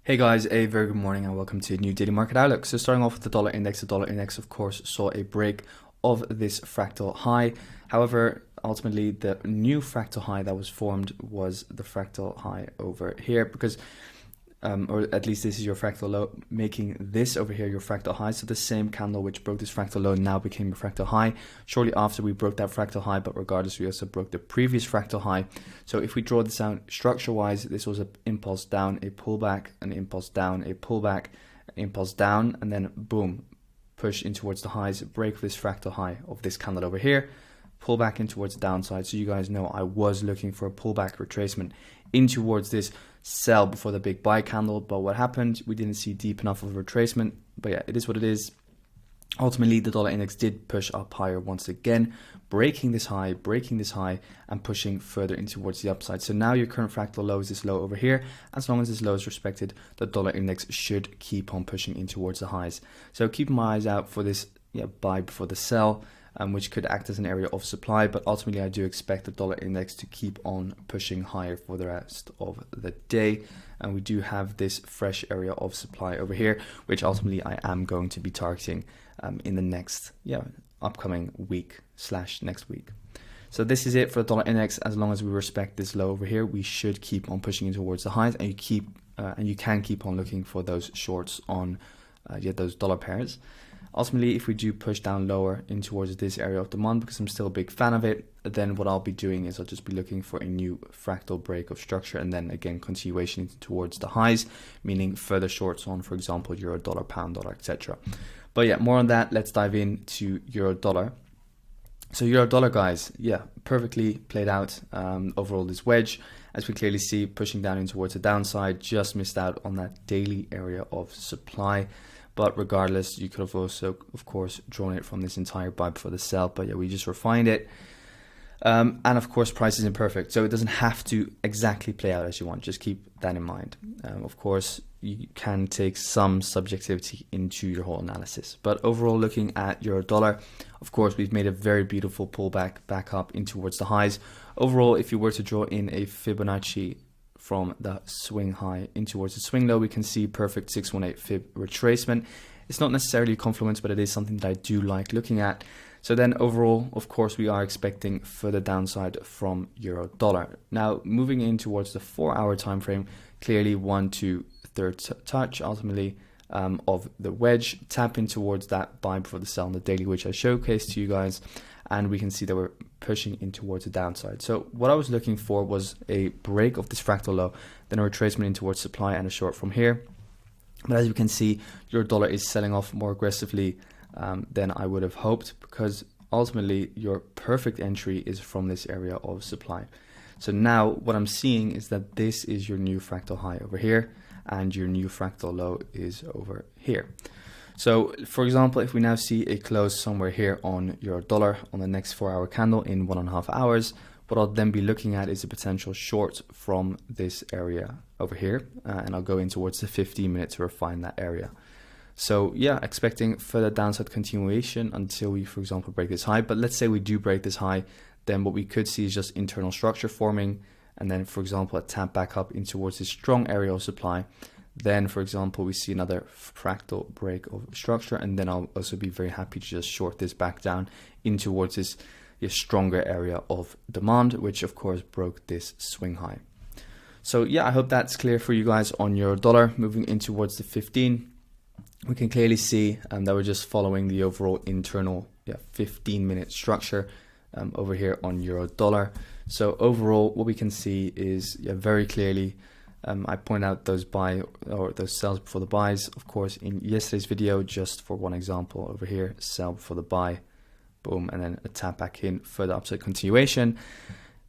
Hey guys, a very good morning and welcome to a new daily market outlook. So starting off with the dollar index of course saw a break of this fractal high. However, ultimately the new fractal high that was formed was the fractal high over here because or at least this is your fractal low, making this over here your fractal high. So the same candle which broke this fractal low now became a fractal high shortly after we broke that fractal high, but regardless we also broke the previous fractal high. So if we draw this out structure wise, this was an impulse down, a pullback, an impulse down, a pullback, an impulse down, and then boom, push in towards the highs, break this fractal high of this candle over here, pull back in towards the downside. So you guys know I was looking for a pullback retracement in towards this sell before the big buy candle, but what happened, we didn't see deep enough of a retracement. But yeah, it is what it is. Ultimately the dollar index did push up higher once again, breaking this high and pushing further in towards the upside. So now your current fractal low is this low over here. As long as this low is respected, the dollar index should keep on pushing in towards the highs. So keep my eyes out for this buy before the sell, which could act as an area of supply, but ultimately I do expect the dollar index to keep on pushing higher for the rest of the day. And we do have this fresh area of supply over here, which ultimately I am going to be targeting in the next upcoming week / next week. So this is it for the dollar index. As long as we respect this low over here, we should keep on pushing in towards the highs, and you can keep on looking for those shorts on those dollar pairs. Ultimately, if we do push down lower in towards this area of demand, because I'm still a big fan of it, then what I'll be doing is I'll just be looking for a new fractal break of structure, and then again continuation towards the highs, meaning further shorts on, for example, euro dollar, pound dollar, etc. But yeah, more on that. Let's dive into euro dollar. So euro dollar, guys, perfectly played out. Overall, this wedge, as we clearly see, pushing down in towards the downside, just missed out on that daily area of supply. But regardless, you could have also, of course, drawn it from this entire buy before the sell. But yeah, we just refined it. And of course, price is imperfect, so it doesn't have to exactly play out as you want. Just keep that in mind. Of course, you can take some subjectivity into your whole analysis. But overall, looking at euro dollar, of course, we've made a very beautiful pullback back up in towards the highs. Overall, if you were to draw in a Fibonacci from the swing high in towards the swing low, we can see perfect 618 fib retracement. It's not necessarily a confluence, but it is something that I do like looking at. So then overall, of course, we are expecting further downside from euro dollar. Now moving in towards the 4-hour time frame, clearly 1 to 3rd touch ultimately of the wedge, tapping towards that buy before the sell on the daily, which I showcased to you guys, and we can see that we're pushing in towards the downside. So what I was looking for was a break of this fractal low, then a retracement in towards supply and a short from here. But as you can see, euro dollar is selling off more aggressively than I would have hoped, because ultimately your perfect entry is from this area of supply. So now what I'm seeing is that this is your new fractal high over here, and your new fractal low is over here. So for example, if we now see a close somewhere here on euro dollar on the next 4-hour candle in 1.5 hours, what I'll then be looking at is a potential short from this area over here, and I'll go in towards the 15-minute to refine that area. So yeah, expecting further downside continuation until we, for example, break this high. But let's say we do break this high, then what we could see is just internal structure forming, and then, for example, a tap back up in towards this strong area of supply. Then, for example, we see another fractal break of structure, and then I'll also be very happy to just short this back down in towards this stronger area of demand, which of course broke this swing high. So yeah, I hope that's clear for you guys on euro dollar. Moving in towards the 15, we can clearly see that we're just following the overall internal 15-minute structure over here on euro dollar. So overall, what we can see is very clearly, I point out those buy or those sells before the buys, of course, in yesterday's video, just for one example over here, sell before the buy, boom, and then a tap back in, further upside continuation.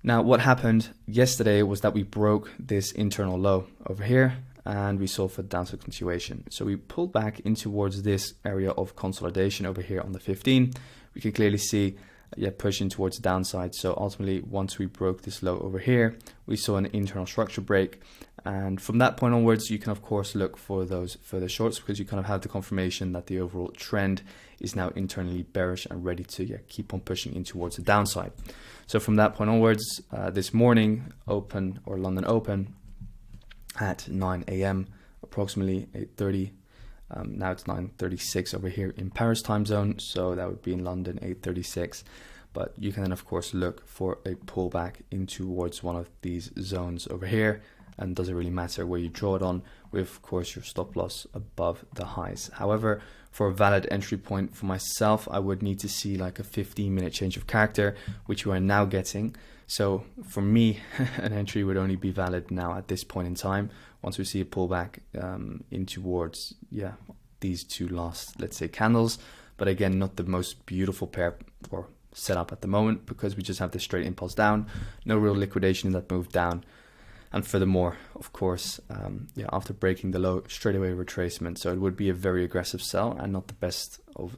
Now, what happened yesterday was that we broke this internal low over here, and we saw for downside continuation. So we pulled back in towards this area of consolidation over here on the 15. We can clearly see pushing towards the downside. So ultimately, once we broke this low over here, we saw an internal structure break, and from that point onwards, you can of course look for those further shorts, because you kind of have the confirmation that the overall trend is now internally bearish and ready to keep on pushing in towards the downside. So from that point onwards, this morning open, or London open, at 9 a.m. approximately 8:30. Now it's 9:36 over here in Paris time zone, so that would be in London 8:36. But you can then of course look for a pullback in towards one of these zones over here, and doesn't really matter where you draw it on, with of course your stop loss above the highs. However, for a valid entry point for myself, I would need to see like a 15-minute change of character, which we are now getting. So for me, an entry would only be valid now at this point in time, once we see a pullback in towards these two last, let's say, candles. But again, not the most beautiful pair or setup at the moment, because we just have this straight impulse down, no real liquidation in that move down. And furthermore, of course, after breaking the low, straight away retracement. So it would be a very aggressive sell and not the best of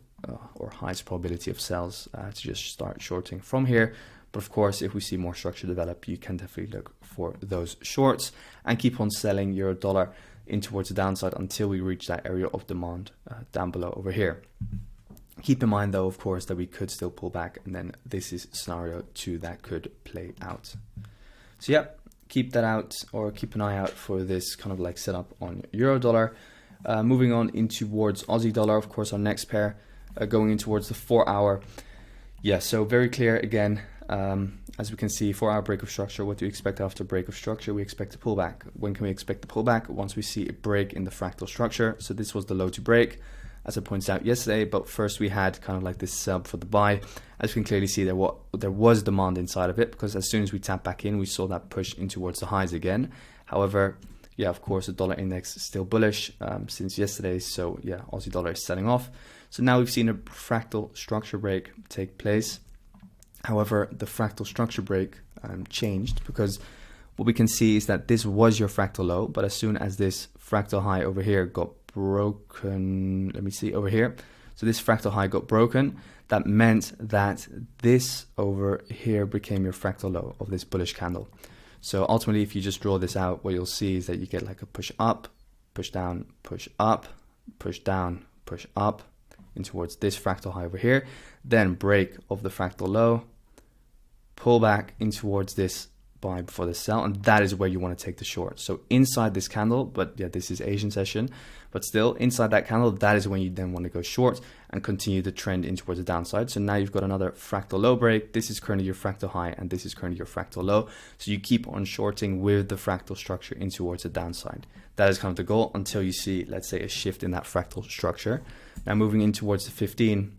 or highest probability of sells to just start shorting from here. But of course, if we see more structure develop, you can definitely look for those shorts and keep on selling euro dollar in towards the downside until we reach that area of demand down below over here. Keep in mind though, of course, that we could still pull back, and then this is scenario 2 that could play out. So yeah, keep that out, or keep an eye out for this kind of like setup on euro dollar. Moving on in towards Aussie dollar, of course, our next pair going in towards the 4 hour. Yeah, so very clear again. As we can see, 4 hour break of structure. What do we expect after break of structure? We expect a pullback. When can we expect the pullback? Once we see a break in the fractal structure. So this was the low to break, as I pointed out yesterday, but first we had kind of like this sub for the buy. As you can clearly see, there was demand inside of it, because as soon as we tap back in, we saw that push in towards the highs again. However, yeah, of course, the dollar index is still bullish since yesterday. So yeah, Aussie dollar is selling off. So now we've seen a fractal structure break take place. However, the fractal structure break changed, because what we can see is that this was your fractal low, but as soon as this fractal high over here got broken, let me see over here. So this fractal high got broken. That meant that this over here became your fractal low of this bullish candle. So ultimately, if you just draw this out, what you'll see is that you get like a push up, push down, push up, push down, push up in towards this fractal high over here, then break of the fractal low, pull back in towards this buy before the sell, and that is where you want to take the short. So inside this candle, but yeah, this is Asian session, but still inside that candle, that is when you then want to go short and continue the trend in towards the downside. So now you've got another fractal low break. This is currently your fractal high, and this is currently your fractal low. So you keep on shorting with the fractal structure in towards the downside. That is kind of the goal until you see, let's say, a shift in that fractal structure. Now moving in towards the 15,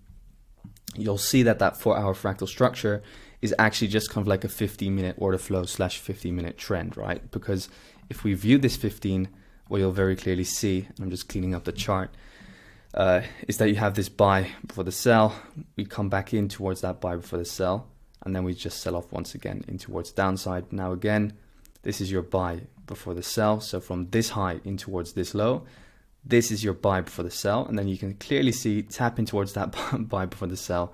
you'll see that that 4 hour fractal structure is actually just kind of like a 15-minute order flow / 15-minute trend, right? Because if we view this 15, what you'll very clearly see, and I'm just cleaning up the chart, is that you have this buy before the sell. We come back in towards that buy before the sell, and then we just sell off once again in towards downside. Now again, this is your buy before the sell. So from this high in towards this low, this is your buy before the sell, and then you can clearly see tap in towards that buy before the sell.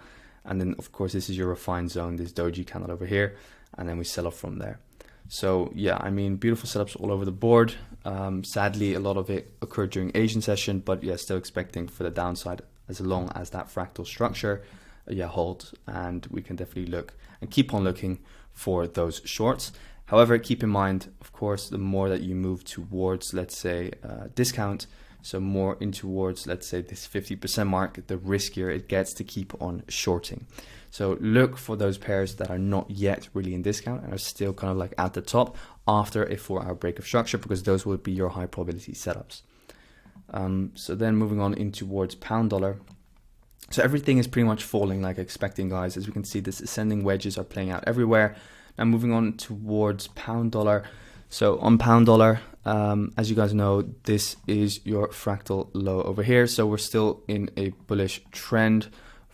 And then of course, this is your refined zone, this doji candle over here, and then we sell off from there. So yeah, I mean, beautiful setups all over the board. Sadly, a lot of it occurred during Asian session, but yeah, still expecting for the downside as long as that fractal structure holds, and we can definitely look and keep on looking for those shorts. However, keep in mind, of course, the more that you move towards, let's say, discount, so more in towards, let's say, this 50% mark, the riskier it gets to keep on shorting. So look for those pairs that are not yet really in discount and are still kind of like at the top after a 4 hour break of structure, because those would be your high probability setups. So then moving on in towards pound dollar. So everything is pretty much falling like expecting, guys. As we can see, this ascending wedges are playing out everywhere. Now moving on towards pound dollar. So on pound dollar, as you guys know, this is your fractal low over here. So we're still in a bullish trend,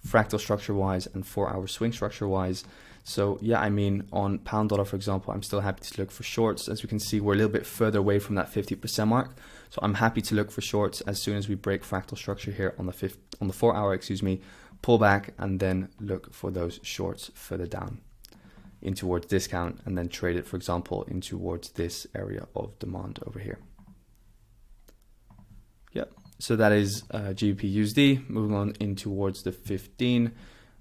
fractal structure wise and 4 hour swing structure wise. So yeah, I mean, on pound dollar, for example, I'm still happy to look for shorts. As we can see, we're a little bit further away from that 50% mark. So I'm happy to look for shorts as soon as we break fractal structure here on the 4 hour, pull back, and then look for those shorts further down in towards discount, and then trade it, for example, in towards this area of demand over here. Yep. So that is GBPUSD. Moving on in towards the 15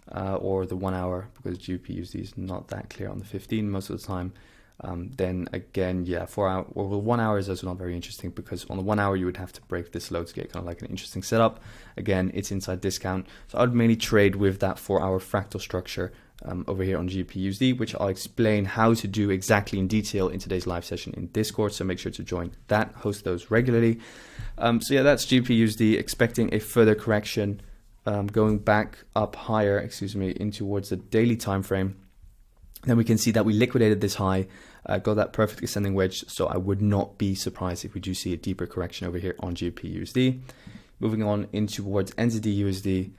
or the 1 hour, because GBPUSD is not that clear on the 15 most of the time. then again, yeah, 4 hour, well, 1 hour is also not very interesting, because on the 1 hour you would have to break this low to get kind of like an interesting setup. Again, it's inside discount, so I would mainly trade with that 4 hour fractal structure over here on GBPUSD, which I'll explain how to do exactly in detail in today's live session in Discord, so make sure to join that, host those regularly. So yeah, that's GBPUSD, expecting a further correction, going back up higher, in towards the daily time frame. Then we can see that we liquidated this high, got that perfect ascending wedge, so I would not be surprised if we do see a deeper correction over here on GBPUSD. Moving on in towards NZDUSD,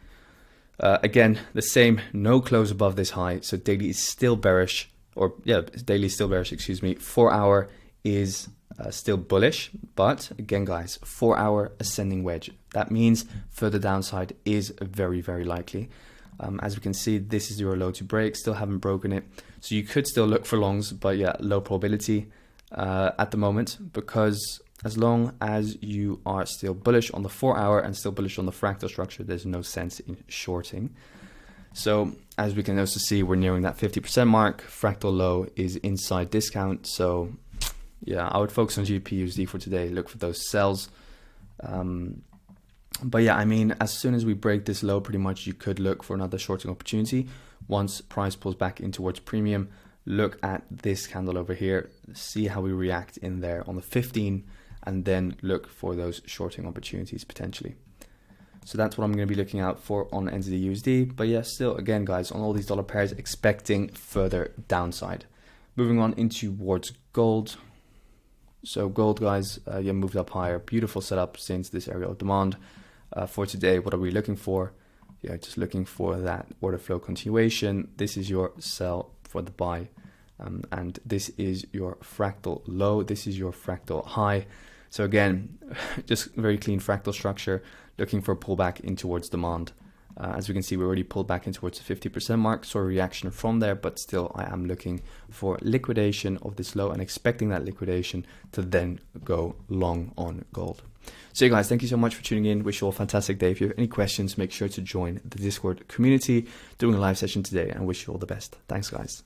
again, the same, no close above this high, so daily is still bearish, or yeah, daily is still bearish, 4 hour is still bullish, but again guys, 4 hour ascending wedge, that means further downside is very, very likely. As we can see, this is your low to break, still haven't broken it, so you could still look for longs, but yeah, low probability at the moment, because as long as you are still bullish on the 4 hour and still bullish on the fractal structure, there's no sense in shorting. So as we can also see, we're nearing that 50% mark, fractal low is inside discount, so yeah, I would focus on GBPUSD for today, look for those sells. But yeah, I mean, as soon as we break this low, pretty much you could look for another shorting opportunity. Once price pulls back in towards premium, look at this candle over here, see how we react in there on the 15, and then look for those shorting opportunities potentially. So that's what I'm going to be looking out for on NZDUSD. But yeah, still, again, guys, on all these dollar pairs, expecting further downside. Moving on in towards gold. So gold, guys, yeah, moved up higher. Beautiful setup since this area of demand. For today, what are we looking for? Yeah, just looking for that order flow continuation. This is your sell for the buy, and this is your fractal low. This is your fractal high. So again, just very clean fractal structure, looking for a pullback in towards demand. As we can see, we already pulled back in towards the 50% mark, so a reaction from there, but still I am looking for liquidation of this low and expecting that liquidation to then go long on gold. So you guys, thank you so much for tuning in. Wish you all a fantastic day. If you have any questions, make sure to join the Discord community, doing a live session today, and wish you all the best. Thanks, guys.